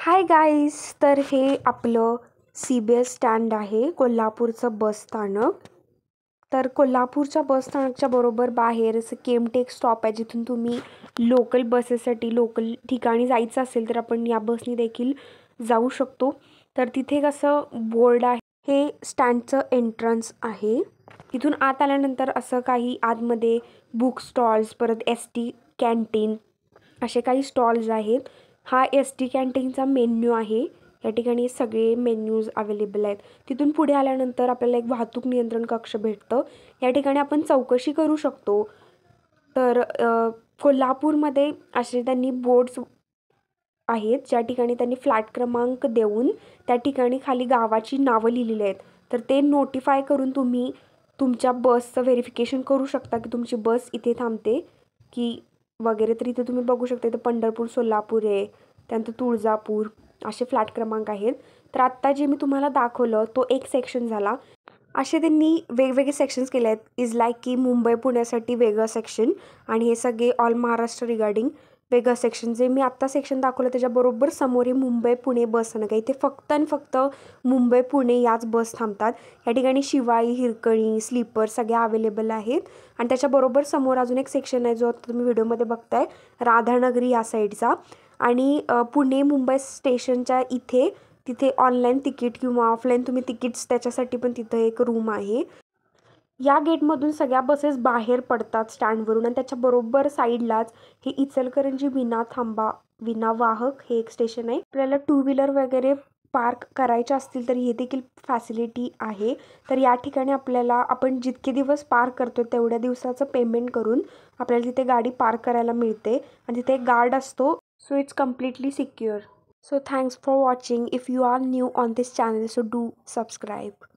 Hi guys, तर हे आपलं CBS स्टँड आहे, कोल्हापूरचं बस स्थानक. तर कोल्हापूरच्या बस स्थानकच्या बरोबर बाहेर असं केमटेक स्टॉप आहे, जिथून तुम्ही लोकल बसेससाठी लोकल ठिकाणी जायचं असेल तर आपण या बसनी देखील जाऊ शकतो. तर तिथे कसं बोर्ड आहे, हे स्टँडचं एंट्रन्स आहे. तिथून आत आल्यानंतर असं काही आतमध्ये बुक स्टॉल्स, परत ST कॅन्टीन असे काही स्टॉल्स आहेत. हा ST कॅन्टीनचा मेन्यू आहे. या ठिकाणी सगळे मेन्यूज अवेलेबल आहेत. तिथून पुढे आल्यानंतर आपल्याला एक वाहतूक नियंत्रण कक्ष भेटतं. या ठिकाणी आपण चौकशी करू शकतो. तर कोल्हापूरमध्ये असे त्यांनी बोर्ड्स आहेत, ज्या ठिकाणी त्यांनी फ्लॅट क्रमांक देऊन त्या ठिकाणी खाली गावाची नावं लिहिलेली आहेत. तर ते नोटिफाय करून तुम्ही तुमच्या बसचं व्हेरिफिकेशन करू शकता की तुमची बस इथे थांबते की वगैरे. तर इथे तुम्ही बघू शकता, इथं पंढरपूर, सोलापूर आहे, त्यानंतर तुळजापूर असे फ्लॅट क्रमांक आहेत. तर आत्ता जे मी तुम्हाला दाखवलं तो एक सेक्शन झाला. असे त्यांनी वेगवेगळे सेक्शन्स केले आहेत. इज लाईक की मुंबई पुण्यासाठी वेगळं सेक्शन आणि हे सगळे ऑल महाराष्ट्र रिगार्डिंग वेगळं सेक्शन. जे मी आत्ता सेक्शन दाखवलं त्याच्याबरोबर समोर ही मुंबई पुणे बस स्थानक आहे. इथे फक्त आणि फक्त मुंबई पुणे याच बस थांबतात. या ठिकाणी शिवाई, हिरकणी, स्लीपर सगळ्या अवेलेबल आहेत. आणि त्याच्याबरोबर समोर अजून एक सेक्शन आहे, जो आता तुम्ही व्हिडिओमध्ये बघताय, राधानगरी या साईडचा. आणि पुणे मुंबई स्टेशनच्या तिथे ऑनलाईन तिकीट किंवा ऑफलाईन तुम्ही तिकीट्स त्याच्यासाठी पण तिथं एक रूम आहे. या गेटमधून सगळ्या बसेस बाहेर पडतात स्टँडवरून आणि त्याच्या बरोबर साईडलाच हे इचलकरंजी विनावाहक हे एक स्टेशन आहे. आपल्याला 2 व्हीलर वगैरे पार्क करायच्या असतील तर हे देखील फॅसिलिटी आहे. तर या ठिकाणी आपण जितके दिवस पार्क करतो तेवढ्या दिवसाचं पेमेंट करून आपल्याला तिथे गाडी पार्क करायला मिळते आणि तिथे एक गार्ड असतो. So it's completely secure. So thanks for watching. If you are new on this channel, so do subscribe.